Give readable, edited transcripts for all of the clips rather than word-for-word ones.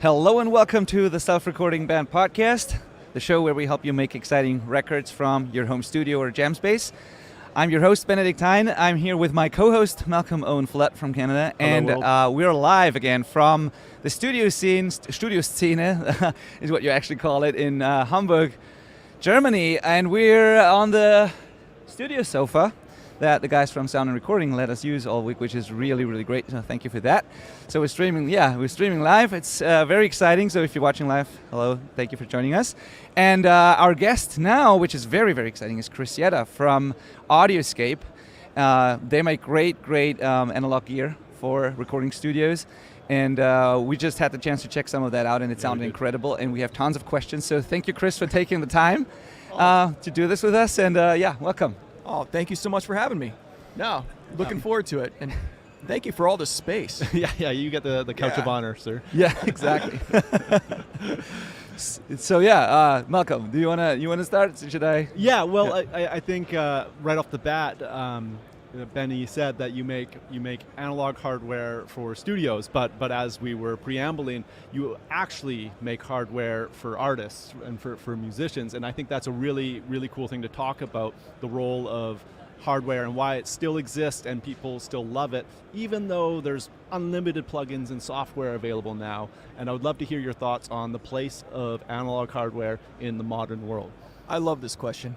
Hello and welcome to the Self-Recording Band Podcast, the show where we help you make exciting records from your home studio or jam space. I'm your host, Benedict Hein. I'm here with my co-host, Malcolm Owen Follett from Canada. Hello, and we're live again from the Studioszene is what you actually call it, in Hamburg, Germany. And we're on the studio sofa that the guys from Sound and Recording let us use all week, which is really, really great. So thank you for that. So we're streaming live. It's very exciting. So if you're watching live, hello, thank you for joining us. And our guest now, which is very, very exciting, is Chris Yetta from AudioScape. They make great analog gear for recording studios. And we just had the chance to check some of that out, and it sounded incredible. And we have tons of questions. So thank you, Chris, for taking the time to do this with us. And welcome. Oh, thank you so much for having me. No, looking forward to it. And thank you for all this space. yeah, you get the couch of honor, sir. Yeah, exactly. So Malcolm, you wanna start? Should I? Yeah, well, I think right off the bat, Benny said that you make analog hardware for studios, but as we were preambling, you actually make hardware for artists and for musicians, and I think that's a really cool thing to talk about, the role of hardware and why it still exists and people still love it, even though there's unlimited plugins and software available now. And I would love to hear your thoughts on the place of analog hardware in the modern world. I love this question.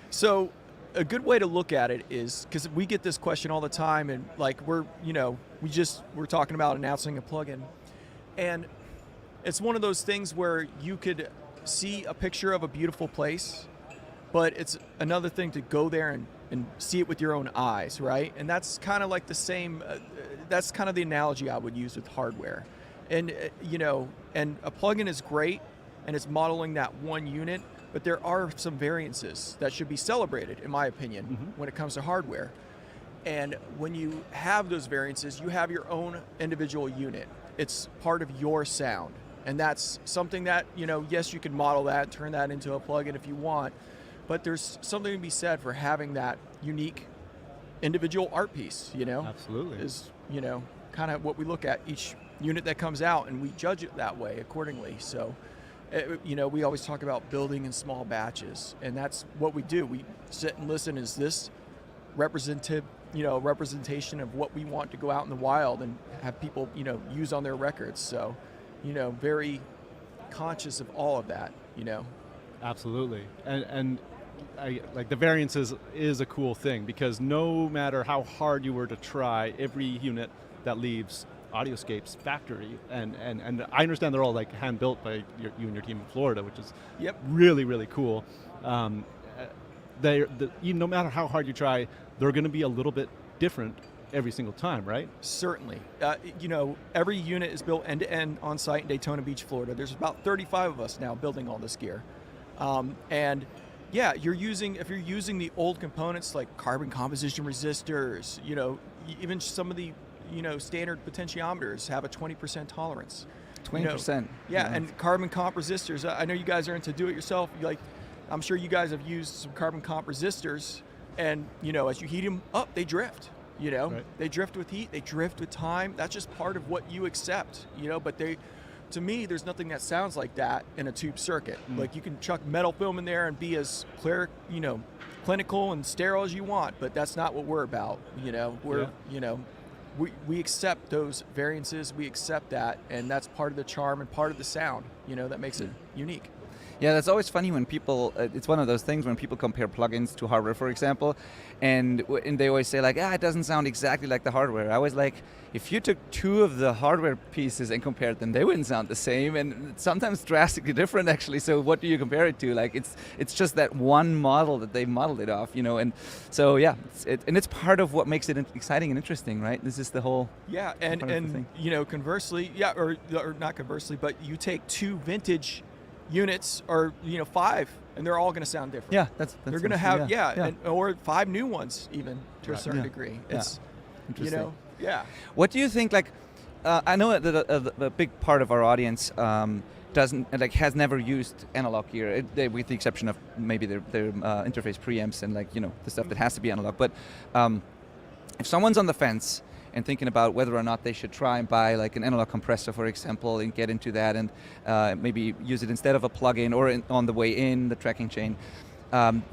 So a good way to look at it is, because we get this question all the time, and like we're talking about announcing a plugin, and it's one of those things where you could see a picture of a beautiful place, but it's another thing to go there and see it with your own eyes, right? And that's kind of like the same, that's kind of the analogy I would use with hardware. And, and a plugin is great, and it's modeling that one unit, but there are some variances that should be celebrated, in my opinion, when it comes to hardware. And when you have those variances, you have your own individual unit. It's part of your sound. And that's something that, yes, you can model that, turn that into a plugin if you want, but there's something to be said for having that unique individual art piece, Absolutely. Is, kind of what we look at each unit that comes out, and we judge it that way accordingly. So, we always talk about building in small batches, and that's what we do. We sit and listen. Is this representation of what we want to go out in the wild and have people, use on their records? So, very conscious of all of that, Absolutely. And I, like, the variances is a cool thing, because no matter how hard you were to try, every unit that leaves AudioScape's factory, and I understand they're all like hand built by you and your team in Florida, which is really cool. No matter how hard you try, they're going to be a little bit different every single time, right? Certainly. Every unit is built end to end on site in Daytona Beach, Florida. There's about 35 of us now building all this gear, and yeah, if you're using the old components like carbon composition resistors, even some of the standard potentiometers have a 20% tolerance. 20%. And carbon comp resistors. I know you guys are into do-it-yourself. I'm sure you guys have used some carbon comp resistors, and as you heat them up, they drift. Right. They drift with heat. They drift with time. That's just part of what you accept. But to me, there's nothing that sounds like that in a tube circuit. Like, you can chuck metal film in there and be as clear, clinical and sterile as you want, but that's not what we're about. We accept those variances, we accept that, and that's part of the charm and part of the sound, that makes it unique. Yeah, that's always funny when people, it's one of those things when people compare plugins to hardware, for example, and they always say like, it doesn't sound exactly like the hardware. I was like, if you took two of the hardware pieces and compared them, they wouldn't sound the same, and sometimes drastically different actually. So what do you compare it to? Like, it's just that one model that they modeled it off, and so it's part of what makes it exciting and interesting, right? This is the whole and conversely, or not conversely, but you take two vintage units, or 5, and they're all going to sound different. Yeah, that's they're going to have or 5 new ones even to a certain degree. It's interesting. What do you think? Like, I know that a big part of our audience has never used analog gear, with the exception of maybe their interface preamps and the stuff that has to be analog. But if someone's on the fence and thinking about whether or not they should try and buy like an analog compressor, for example, and get into that and maybe use it instead of a plugin or on the way in the tracking chain.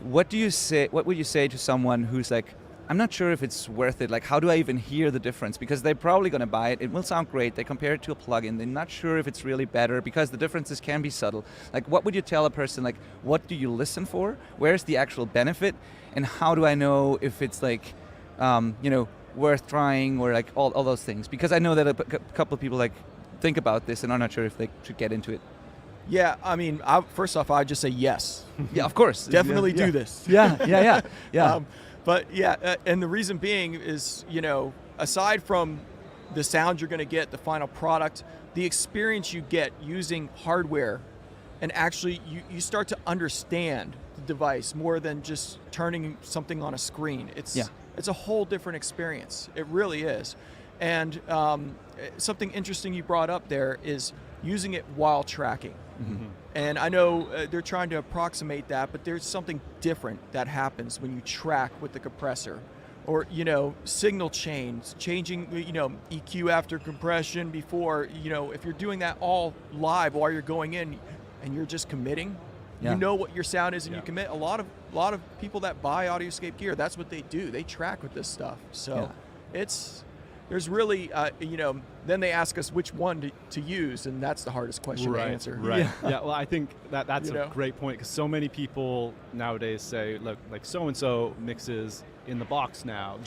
What do you say? What would you say to someone who's like, I'm not sure if it's worth it. Like, how do I even hear the difference? Because they're probably going to buy it. It will sound great. They compare it to a plugin. They're not sure if it's really better because the differences can be subtle. Like, what would you tell a person? Like, what do you listen for? Where's the actual benefit? And how do I know if it's like, worth trying or like all those things? Because I know that a couple of people like think about this and are not sure if they should get into it. Yeah, I mean, first off, I'd just say yes. Yeah, of course. Definitely do this. Yeah. But yeah, and the reason being is, aside from the sound you're going to get, the final product, the experience you get using hardware, and actually you start to understand the device more than just turning something on a screen. It's a whole different experience. It really is. And something interesting you brought up there is using it while tracking. Mm-hmm. And I know they're trying to approximate that, but there's something different that happens when you track with the compressor. Or, signal chains, changing, EQ after compression before, if you're doing that all live while you're going in and you're just committing, you know what your sound is and you commit. A lot of people that buy AudioScape gear, that's what they do. They track with this stuff. So there's really, then they ask us which one to use, and that's the hardest question to answer. Right. Yeah. Well, I think that's a great point, because so many people nowadays say, look, like so-and-so mixes in the box now.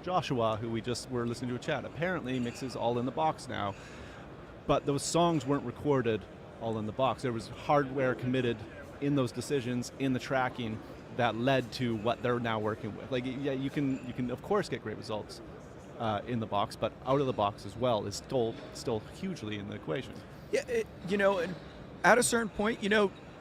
Joshua, who we just were listening to a chat, apparently mixes all in the box now. But those songs weren't recorded all in the box. There was hardware committed in those decisions, in the tracking, that led to what they're now working with. Like, you can of course get great results in the box, but out of the box as well is still hugely in the equation. Yeah, and at a certain point,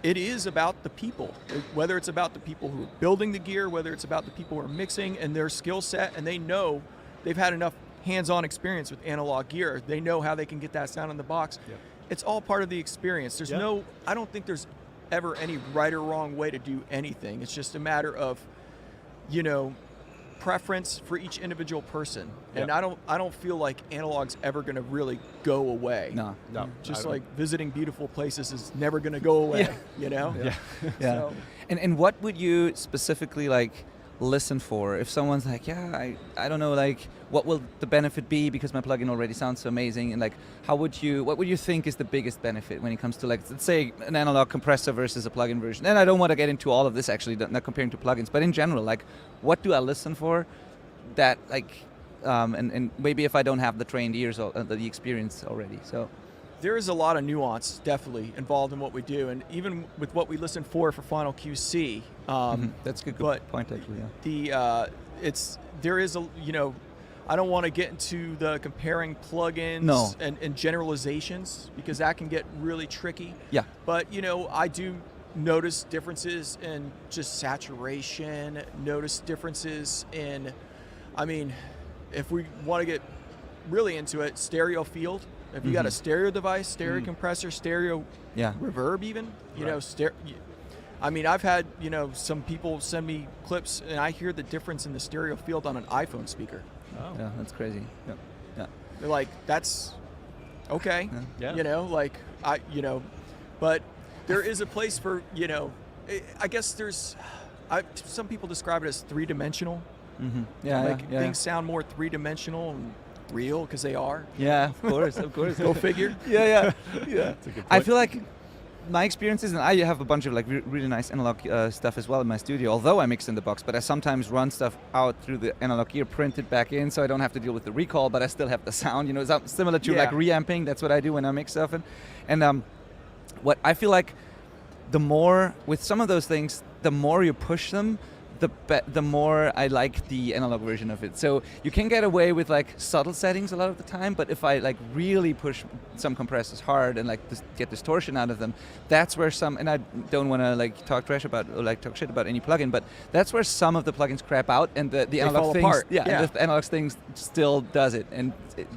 it is about the people. Whether it's about the people who are building the gear, whether it's about the people who are mixing and their skill set, and they know they've had enough hands-on experience with analog gear. They know how they can get that sound in the box. Yep. It's all part of the experience. There's I don't think there's ever any right or wrong way to do anything. It's just a matter of, preference for each individual person. And I don't feel like analog's ever going to really go away. No. Just like visiting beautiful places is never going to go away, Yeah. So. And what would you specifically like listen for if someone's like, I don't know, like what will the benefit be because my plugin already sounds so amazing, and like what would you think is the biggest benefit when it comes to, like, let's say an analog compressor versus a plugin version? And I don't want to get into all of this, actually, not comparing to plugins, but in general, like what do I listen for that like and maybe if I don't have the trained ears or the experience already. So there is a lot of nuance definitely involved in what we do, and even with what we listen for Final QC. That's a good point, actually. There is I don't want to get into the comparing plugins and generalizations, because that can get really tricky. Yeah. But I do notice differences in just saturation. Notice differences in, if we want to get really into it, stereo field. If you got a stereo device, stereo compressor, stereo reverb, even, I've had, some people send me clips and I hear the difference in the stereo field on an iPhone speaker. Oh. Yeah, that's crazy. Yeah. They're like, that's okay. Yeah. But there is a place for, I guess some people describe it as three-dimensional. Mm-hmm. Yeah. Things sound more three-dimensional and real because they are. Yeah, of course. Go figure. Yeah. I feel like my experiences, and I have a bunch of like really nice analog stuff as well in my studio, although I mix in the box, but I sometimes run stuff out through the analog gear, print it back in, so I don't have to deal with the recall, but I still have the sound, it's similar to like reamping. That's what I do when I mix stuff. And what I feel like the more, with some of those things, the more you push them, the more I like the analog version of it. So you can get away with like subtle settings a lot of the time, but if I like really push some compressors hard and like get distortion out of them, that's where and I don't want to like talk trash about or like talk shit about any plugin, but that's where some of the plugins crap out and the analog things, apart. And the analog things still does it, and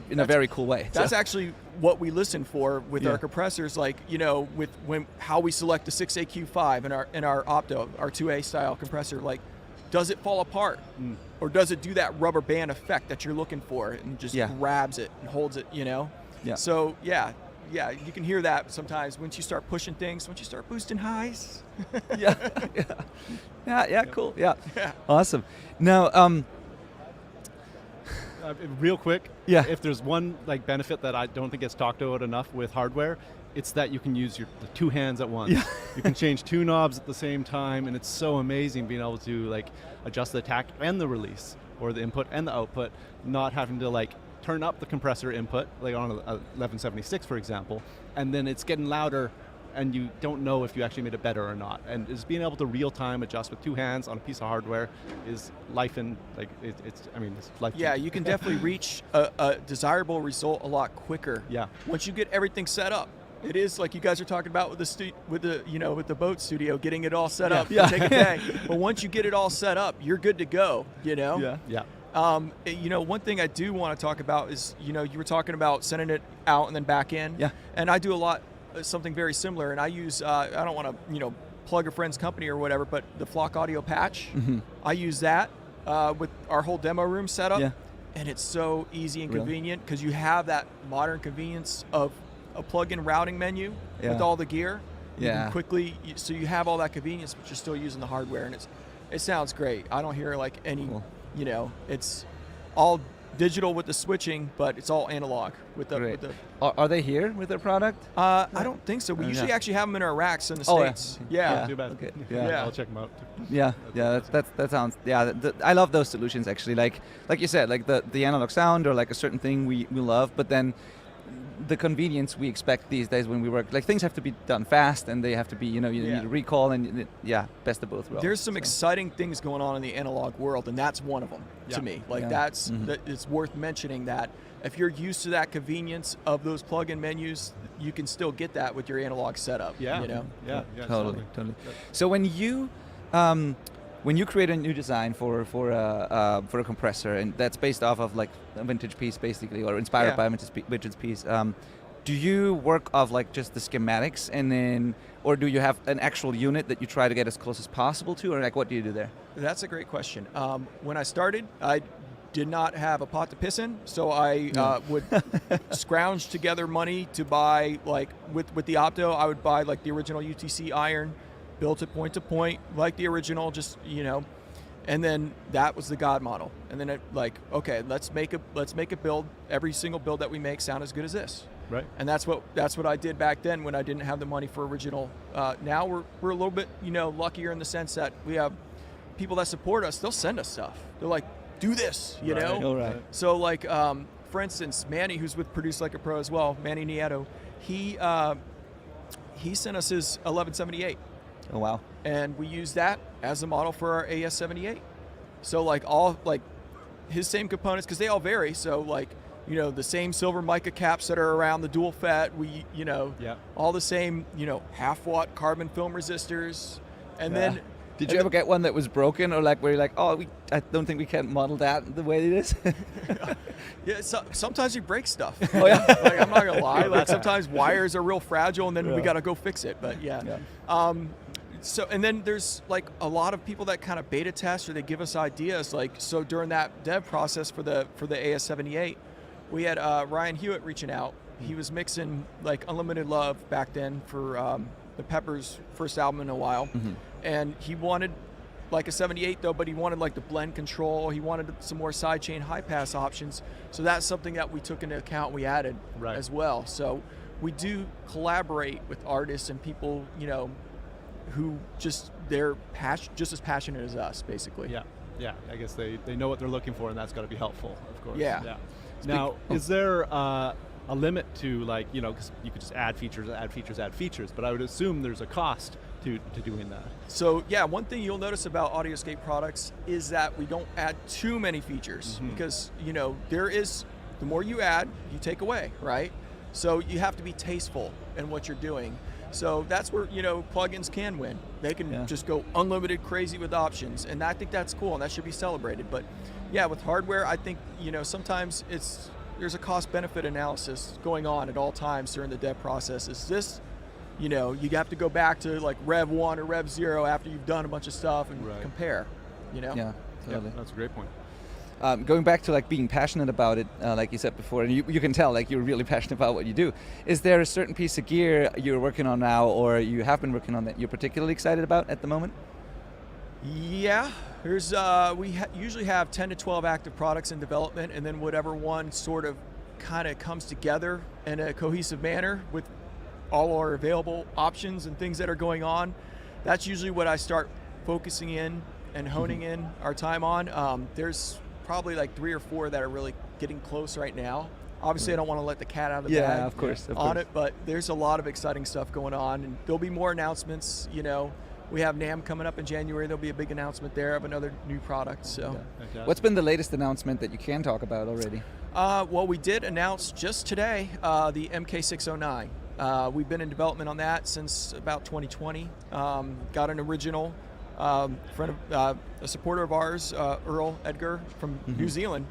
in a very cool way. That's actually what we listen for with our compressors, like, with how we select the 6AQ5 in our Opto, our 2A style compressor. Like, does it fall apart? or does it do that rubber band effect that you're looking for and just grabs it and holds it, you know? Yeah. So yeah, you can hear that sometimes once you start pushing things, once you start boosting highs. yeah, cool. Yeah. Awesome. Now, real quick, Yeah. if there's one like benefit that I don't think gets talked about enough with hardware, it's that you can use the two hands at once. Yeah. You can change two knobs at the same time, and it's so amazing being able to like adjust the attack and the release, or the input and the output, not having to like turn up the compressor input, like on a 1176, for example, and then it's getting louder, and you don't know if you actually made it better or not. And just being able to real-time adjust with two hands on a piece of hardware is life in, like, it's life. Yeah, you can definitely reach a desirable result a lot quicker. Yeah. Once you get everything set up. It is like you guys are talking about with the boat studio, getting it all set up. Yeah. Take a day. But once you get it all set up, you're good to go, you know? Yeah. One thing I do want to talk about is, you were talking about sending it out and then back in. Yeah. And I do something very similar, and I use, I don't want to, plug a friend's company or whatever, but the Flock Audio patch, I use that with our whole demo room set up. Yeah. And it's so easy and Really? convenient because you have that modern convenience of a plug-in routing menu with all the gear. You can quickly, so you have all that convenience, but you're still using the hardware, and it sounds great. I don't hear like any, it's all digital with the switching, but it's all analog with the. Great. Are they here with their product? I don't think so. We usually actually have them in our racks in the States. Yeah. Too bad. Okay. Yeah. I'll check them out. Yeah, that sounds. Yeah, I love those solutions actually. Like you said, like the analog sound or like a certain thing we love, but then the convenience we expect these days when we work, like things have to be done fast and they have to be, you need a recall and best of both worlds. There's some exciting things going on in the analog world, and that's one of them to me. Like it's worth mentioning that if you're used to that convenience of those plug-in menus, you can still get that with your analog setup. Yeah. Yeah, totally. So when you create a new design for a compressor, and that's based off of like a vintage piece basically, or inspired by a vintage piece, do you work off like just the schematics, and then, or do you have an actual unit that you try to get as close as possible to, or like what do you do there? That's a great question. When I started, I did not have a pot to piss in, so I would scrounge together money to buy, like with the Opto, I would buy like the original UTC iron, built it point to point like the original, just and then that was the God model. And then let's make a build, every single build that we make sound as good as this. Right. And that's what I did back then when I didn't have the money for original. Now we're a little bit luckier in the sense that we have people that support us. They'll send us stuff. They're like, do this, you know. All right. So like for instance, Manny, who's with Produce Like a Pro as well, Manny Nieto, he sent us his 1178. Oh wow. And we use that as a model for our AS78. So like all like his same components, because they all vary. So like, the same silver mica caps that are around the dual FET, all the same, half watt carbon film resistors. And then did you ever get one that was broken, or like where you're like, I don't think we can model that the way it is? Yeah, sometimes you break stuff. Oh yeah. Like, I'm not gonna lie. Like sometimes wires are real fragile, and then we gotta go fix it. But So, and then there's like a lot of people that kind of beta test, or they give us ideas. Like, so during that dev process for the AS78, we had Ryan Hewitt reaching out. He was mixing like Unlimited Love back then for the Peppers' first album in a while, and he wanted like a 78 though, but he wanted like the blend control. He wanted some more sidechain high pass options. So that's something that we took into account. We added as well. So we do collaborate with artists and people, who they're just as passionate as us, basically. Yeah. I guess they know what they're looking for, and that's got to be helpful, of course. Yeah. Now, is there a limit to like, because you could just add features, but I would assume there's a cost to doing that. So yeah, one thing you'll notice about AudioScape products is that we don't add too many features because there is, the more you add, you take away, right? So you have to be tasteful in what you're doing. So that's where plugins can win. They can just go unlimited crazy with options, and I think that's cool, and that should be celebrated. But yeah, with hardware, I think sometimes there's a cost-benefit analysis going on at all times during the dev process. Is this, you have to go back to like Rev 1 or Rev 0 after you've done a bunch of stuff and compare. Yeah, totally. Yeah, that's a great point. Going back to like being passionate about it, like you said before, and you can tell like you're really passionate about what you do. Is there a certain piece of gear you're working on now, or you have been working on that you're particularly excited about at the moment? Yeah, there's we usually have 10 to 12 active products in development, and then whatever one sort of kind of comes together in a cohesive manner with all our available options and things that are going on. That's usually what I start focusing in and honing in our time on. There's probably like 3 or 4 that are really getting close right now. Obviously, I don't want to let the cat out of the bag Yeah, of course. it, but there's a lot of exciting stuff going on, and there'll be more announcements. You know, we have NAMM coming up in January. There'll be a big announcement there of another new product. So, What's been the latest announcement that you can talk about already? well, we did announce just today the MK609. We've been in development on that since about 2020. Got an original friend of a supporter of ours, Earl Edgar from New Zealand.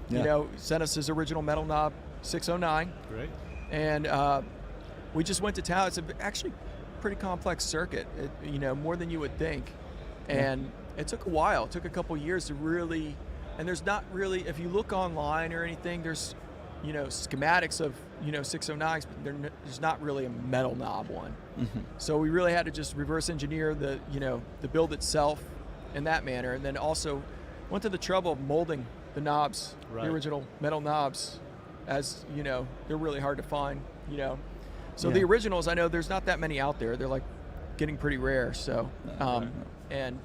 Yeah. You know, sent us his original metal knob 609. Great. And we just went to town. It's actually pretty complex circuit, you know, more than you would think. And it took a while. It took a couple years to really, and there's not really, if you look online or anything, there's, you know, schematics of, you know, 609s, but there's not really a metal knob one. So we really had to just reverse engineer the, you know, the build itself in that manner, and then also went to the trouble of molding the knobs, the original metal knobs, as, you know, they're really hard to find, you know. So the originals, I know there's not that many out there. They're like getting pretty rare. So, and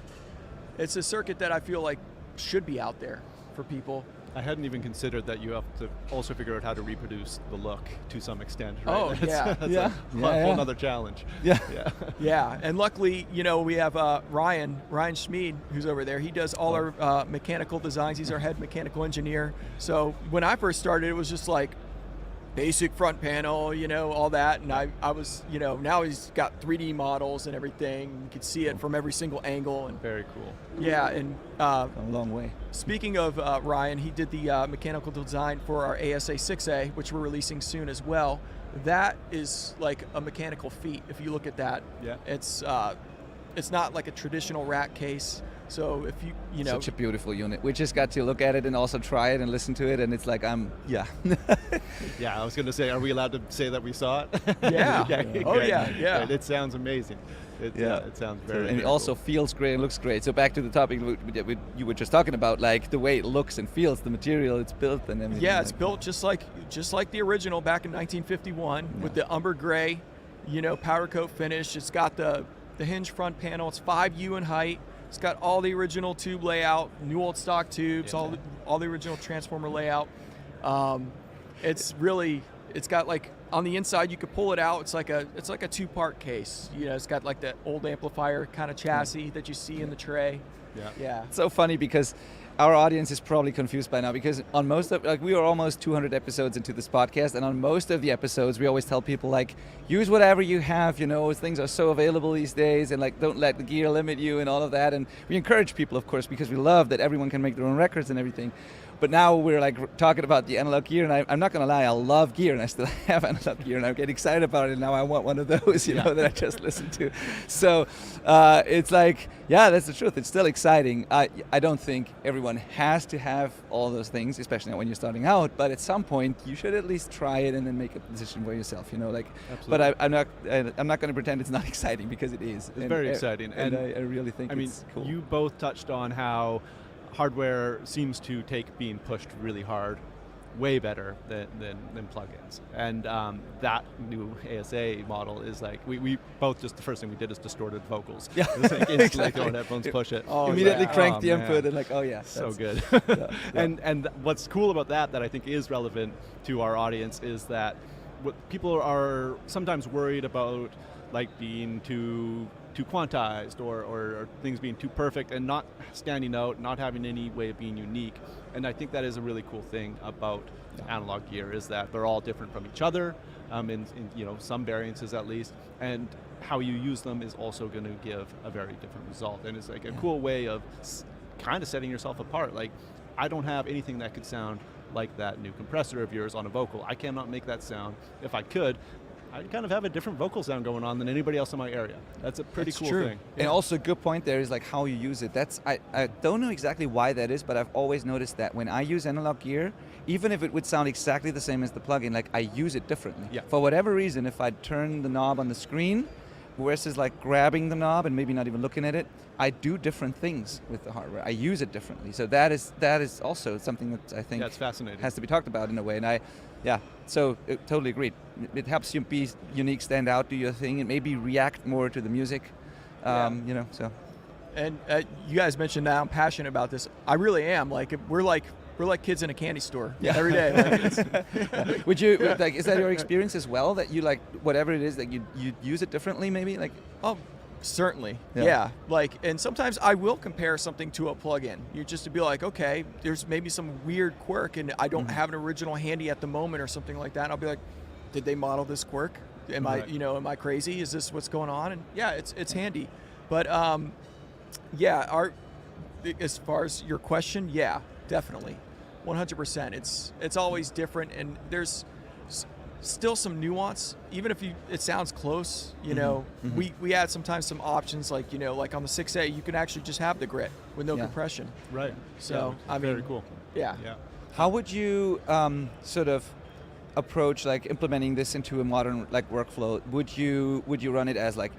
it's a circuit that I feel like should be out there for people. I hadn't even considered that you have to also figure out how to reproduce the look to some extent, right? Oh, yeah. That's a whole another challenge. Yeah, and luckily, you know, we have Ryan Schmid, who's over there. He does all our mechanical designs. He's our head mechanical engineer. So when I first started, it was just like basic front panel, you know, all that. And I was, you know, now he's got 3D models and everything. You can see it from every single angle. And very cool. Yeah, and a long way. Speaking of Ryan, he did the mechanical design for our ASA 6A, which we're releasing soon as well. That is like a mechanical feat. If you look at that, it's not like a traditional rack case. So if you know, such a beautiful unit. We just got to look at it and also try it and listen to it, and it's like yeah. I was going to say, are we allowed to say that we saw it? Yeah. Oh Great. yeah. It sounds amazing. It sounds very. And it also feels great and looks great. So back to the topic you were just talking about, like the way it looks and feels, the material it's built and everything. Yeah, it's built just like the original back in 1951 with the umber gray, you know, powder coat finish. It's got the hinge front panel. It's 5U in height. It's got all the original tube layout, new old stock tubes, all the original transformer layout. It's got like on the inside you could pull it out. It's like a 2-part case. You know, it's got like the old amplifier kind of chassis that you see in the tray. Yeah. It's so funny because our audience is probably confused by now, because on most of, like, we are almost 200 episodes into this podcast, and on most of the episodes we always tell people, like, use whatever you have, you know, things are so available these days, and like, don't let the gear limit you and all of that. And we encourage people, of course, because we love that everyone can make their own records and everything. But now we're like talking about the analog gear, and I'm not gonna lie, I love gear, and I still have analog gear, and I get excited about it, and now I want one of those, you know, that I just listened to. So it's like, yeah, that's the truth. It's still exciting. I don't think everyone has to have all those things, especially when you're starting out, but at some point you should at least try it and then make a decision for yourself, you know, like. Absolutely. But I'm not gonna pretend it's not exciting, because it is. It's very exciting, and I really think it's cool. You both touched on how hardware seems to take being pushed really hard way better than plugins, and that new ASA model is like, we both, just the first thing we did is distorted vocals. Yeah, it's like instantly throw headphones, push it. Immediately crank the input, and like, so good. Yeah. And what's cool about that I think is relevant to our audience is that what people are sometimes worried about, like being too quantized or things being too perfect and not standing out, not having any way of being unique. And I think that is a really cool thing about analog gear, is that they're all different from each other, in you know, some variances at least, and how you use them is also going to give a very different result. And it's like a cool way of kind of setting yourself apart. Like, I don't have anything that could sound like that new compressor of yours on a vocal. I cannot make that sound. If I could, I kind of have a different vocal sound going on than anybody else in my area. That's a pretty cool thing. And also a good point there is like how you use it. That's I don't know exactly why that is, but I've always noticed that when I use analog gear, even if it would sound exactly the same as the plugin, like I use it differently. Yeah. For whatever reason, if I turn the knob on the screen, versus like grabbing the knob and maybe not even looking at it, I do different things with the hardware. I use it differently. So that is also something that I think That's fascinating. has to be talked about in a way. And so totally agreed. It helps you be unique, stand out, do your thing, and maybe react more to the music. So. And you guys mentioned that I'm passionate about this. I really am. Like we're like kids in a candy store every day. Like, Would you like? Is that your experience as well? That you like whatever it is that you use it differently? Maybe like. Oh, certainly. Yeah. Like, and sometimes I will compare something to a plugin. You just to be like, okay, there's maybe some weird quirk, and I don't have an original handy at the moment or something like that. And I'll be like, did they model this quirk? Am I crazy? Is this what's going on? And yeah, it's handy. But as far as your question, yeah, definitely. 100%. It's always different, and there's still some nuance. Even if it sounds close, we add sometimes some options like like on the 6A, you can actually just have the grit with no compression. Right. So very cool. Yeah. How would you sort of approach like implementing this into a modern like workflow? Would you run it as like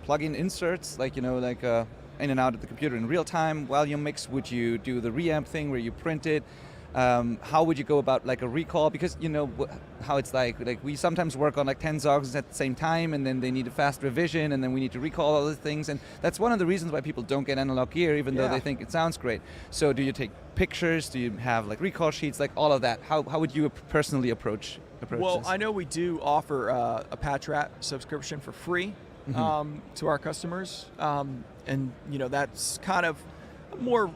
plug-in inserts, like in and out of the computer in real time while you mix? Would you do the reamp thing where you print it? How would you go about like a recall? Because how it's like we sometimes work on like 10 songs at the same time, and then they need a fast revision, and then we need to recall all the things, and that's one of the reasons why people don't get analog gear, even though they think it sounds great. So do you take pictures? Do you have like recall sheets, like all of that? How would you personally approach Well, this? I know we do offer a patch rat subscription for free to our customers, and that's kind of a more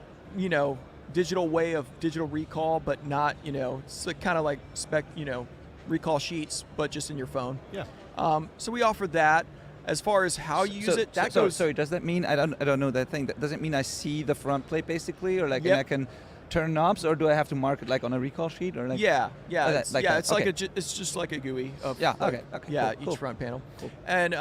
digital way of digital recall, but not it's like, kind of like spec recall sheets, but just in your phone. Yeah. So we offer that. As far as how you use it, that goes. Sorry, does that mean I don't know that thing? Does it mean I see the front plate basically, or like Yep. and I can turn knobs, or do I have to mark it like on a recall sheet, or like? It's just like a GUI of okay, each front panel. Cool. And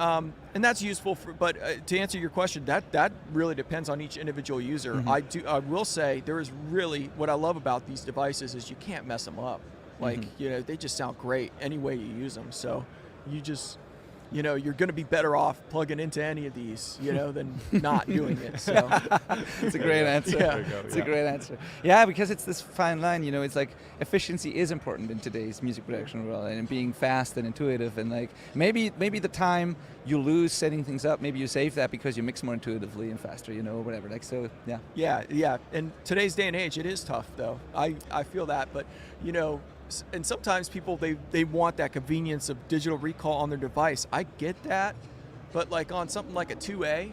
that's useful for, but to answer your question, that really depends on each individual user. I will say there is really, what I love about these devices is you can't mess them up. Like they just sound great any way you use them. So you just you're going to be better off plugging into any of these, than not doing it. So it's a great answer. It's a great answer. Yeah, because it's this fine line. It's like efficiency is important in today's music production world, and being fast and intuitive, and like maybe the time you lose setting things up, maybe you save that because you mix more intuitively and faster, or whatever. Like so, yeah. Yeah. In today's day and age, it is tough though. I feel that, but and sometimes people they want that convenience of digital recall on their device. I get that, but like on something like a 2A,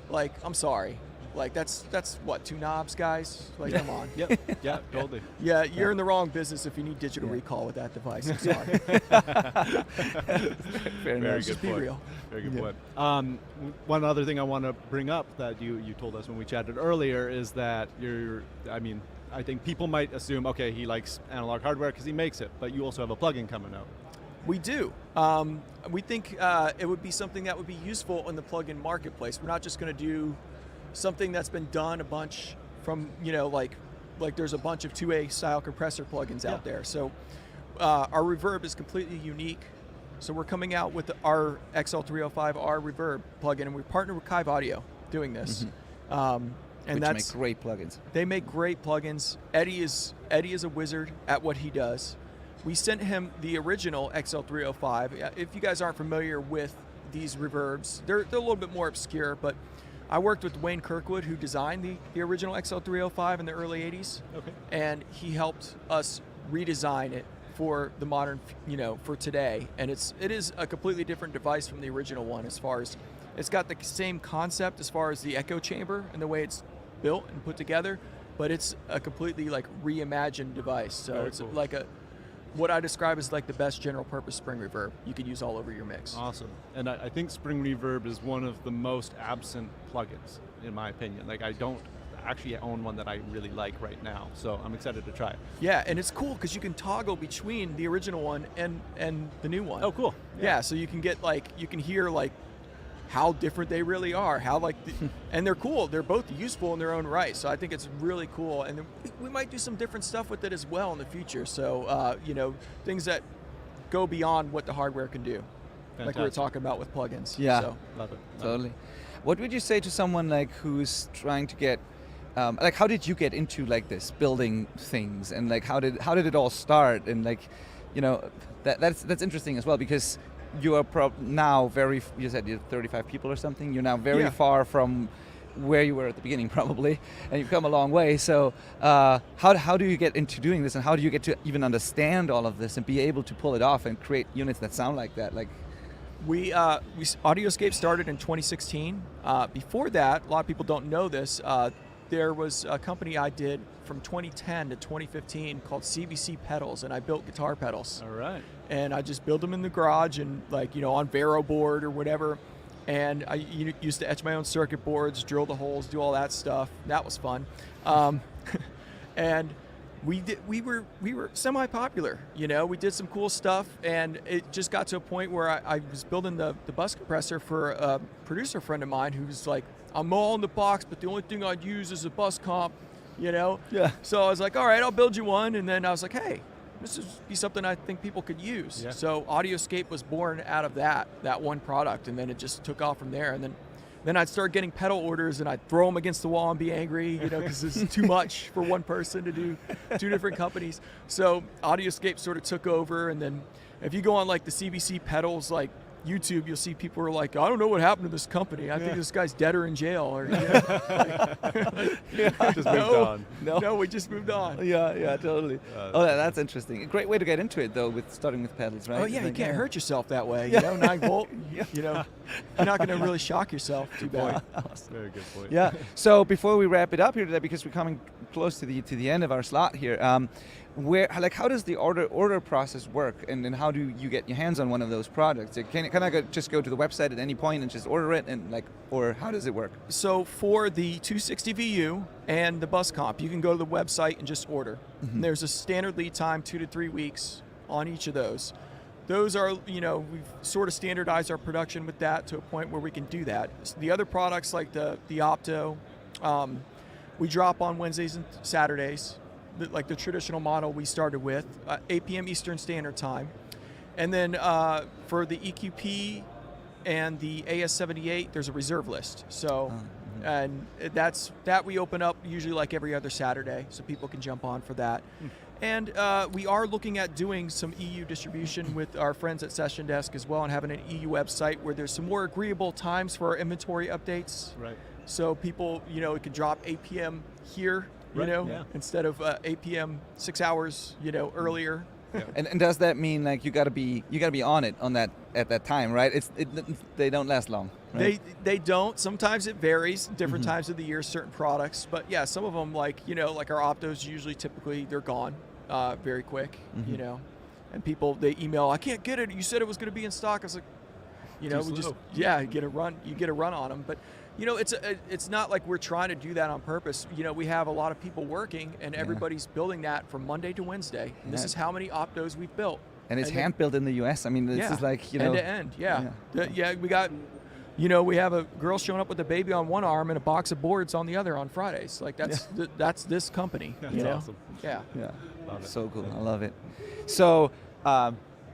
like I'm sorry, like that's what, 2 knobs, guys? Like come on. Yep. Yeah, totally. Yeah, you're in the wrong business if you need digital recall with that device. I'm sorry. Fair enough. Very Just good be point. real. Very good point. One other thing I want to bring up that you told us when we chatted earlier is that I think people might assume, okay, he likes analog hardware because he makes it, but you also have a plugin coming out. We do. We think it would be something that would be useful in the plugin marketplace. We're not just going to do something that's been done a bunch from, like there's a bunch of 2A style compressor plugins out there. So our reverb is completely unique. So we're coming out with our XL305R reverb plugin, and we partner with Kive Audio doing this. Which make great plugins. They make great plugins. Eddie is a wizard at what he does. We sent him the original XL305. If you guys aren't familiar with these reverbs, they're a little bit more obscure, but I worked with Wayne Kirkwood, who designed the original XL305 in the early 80s. Okay. And he helped us redesign it for the modern, for today. And it is a completely different device from the original one as far as it's got the same concept as far as the echo chamber and the way it's built and put together, but it's a completely like reimagined device. So Very it's cool. like what I describe as like the best general purpose spring reverb you could use all over your mix. Awesome. And I think spring reverb is one of the most absent plugins, in my opinion. Like I don't actually own one that I really like right now. So I'm excited to try it. Yeah, and it's cool because you can toggle between the original one and the new one. Oh, cool. Yeah, so you can get you can hear how different they really are, and they're cool. They're both useful in their own right. So I think it's really cool, and we might do some different stuff with it as well in the future. So things that go beyond what the hardware can do, like we were talking about with plugins. Yeah, so. Love it. Totally. What would you say to someone who's trying to get, how did you get into this building things, and how did it all start, and that's interesting as well, because you are now you said you're 35 people or something. You're now very far from where you were at the beginning, probably, and you've come a long way. So how do you get into doing this, and how do you get to even understand all of this and be able to pull it off and create units that sound like that? AudioScape started in 2016. Before that, a lot of people don't know this. There was a company I did from 2010 to 2015 called CVC Pedals, and I built guitar pedals. All right. And I just build them in the garage and on Vero board or whatever. And I used to etch my own circuit boards, drill the holes, do all that stuff. That was fun. And we were semi-popular. We did some cool stuff, and it just got to a point where I was building the bus compressor for a producer friend of mine who's like, I'm all in the box, but the only thing I'd use is a bus comp, Yeah. So I was like, all right, I'll build you one. And then I was like, hey, this would be something I think people could use. Yeah. So AudioScape was born out of that one product, and then it just took off from there. And then I'd start getting pedal orders, and I'd throw them against the wall and be angry, because it's too much for one person to do 2 different companies. So AudioScape sort of took over, and then if you go on the CVC pedals YouTube, you'll see people are like, I don't know what happened to this company. I think this guy's dead or in jail. Or Just moved on. No, we just moved on. Yeah, totally. That's interesting. A great way to get into it, though, with starting with pedals, right? Oh yeah, you can't hurt yourself that way. 9 volt. You're not going to really shock yourself too bad. Very good point. Yeah. So before we wrap it up here today, because we're coming close to the end of our slot here, how does the order process work, and then how do you get your hands on one of those products? Can I just go to the website at any point and just order it, and or how does it work? So for the 260 VU and the bus comp, you can go to the website and just order. Mm-hmm. There's a standard lead time, 2 to 3 weeks on each of those. Those are, we've sort of standardized our production with that to a point where we can do that. The other products like the Opto, we drop on Wednesdays and Saturdays. Like the traditional model we started with, 8 p.m. Eastern Standard Time. And then for the EQP and the AS78, there's a reserve list. So, and that we open up usually every other Saturday, so people can jump on for that. And we are looking at doing some EU distribution with our friends at Session Desk as well, and having an EU website where there's some more agreeable times for our inventory updates. Right. So people, it can drop 8 p.m. here, instead of 8 p.m. 6 hours, earlier. Yeah. And does that mean you gotta be on it at that time, right? They don't last long. Right? They don't. Sometimes it varies, different times of the year, certain products. But yeah, some of them like our Optos typically they're gone very quick, And people they email, I can't get it. You said it was going to be in stock. I was like, we just get a run on them, but. It's not like we're trying to do that on purpose. We have a lot of people working, and everybody's building that from Monday to Wednesday. And this is how many Optos we've built. And it's hand built in the U.S. I mean, this is end to end. Yeah. We got, we have a girl showing up with a baby on one arm and a box of boards on the other on Fridays. That's this company. That's awesome. Yeah. Love it. So cool. I love it. So,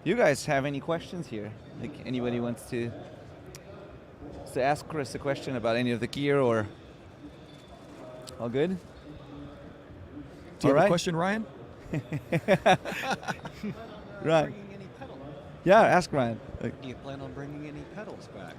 you guys have any questions here? Anybody wants to ask Chris a question about any of the gear, or all good? Do you have a question, Ryan? Right. Yeah, ask Ryan. Do you plan on bringing any pedals back?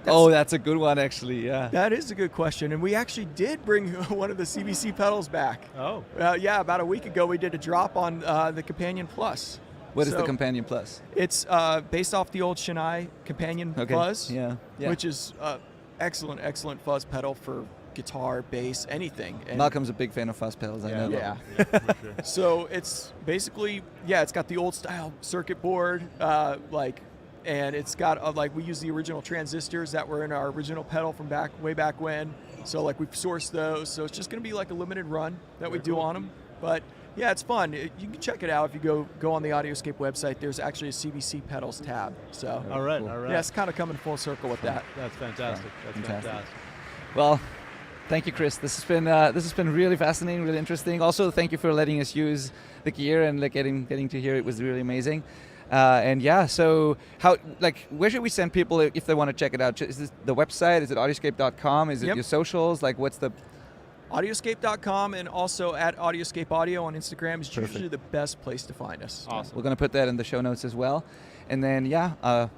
That's a good one, actually. Yeah. That is a good question, and we actually did bring one of the CVC pedals back. Oh. About a week ago, we did a drop on the Companion Plus. What is the Companion Plus? It's based off the old Shinai Companion Fuzz, which is excellent fuzz pedal for guitar, bass, anything. And Malcolm's a big fan of fuzz pedals, I know. Yeah. For sure. So it's basically, it's got the old style circuit board, and it's got like we use the original transistors that were in our original pedal from way back when. So like we've sourced those. So it's just going to be like a limited run that we do on them. But yeah, it's fun. You can check it out if you go on the AudioScape website. There's actually a CBC pedals tab. So All right. yeah, it's kind of coming full circle with that. That's fantastic. That's fantastic. Well, thank you, Chris. This has been really fascinating, really interesting. Also, thank you for letting us use the gear and like getting to hear it was really amazing. And yeah, so where should we send people if they want to check it out? Is this the website? Is it audioscape.com? Is it your socials? Like, what's the Audioscape.com and also at AudioScape Audio on Instagram is usually the best place to find us. Awesome. We're going to put that in the show notes as well. And then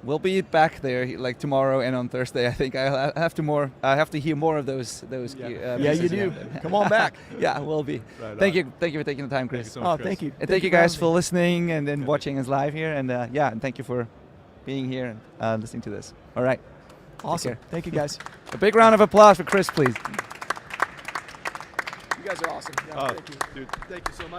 we'll be back there like tomorrow and on Thursday. I think I have to hear more of those. Yeah, you do. Come on back. Yeah, we'll be. Right thank you for taking the time, Chris. Thank you so much, Chris. Thank you. And thank you guys for listening and watching us live here. And and thank you for being here and listening to this. All right. Awesome. Thank you, guys. A big round of applause for Chris, please. You guys are awesome. Yeah, thank you. Dude, thank you so much.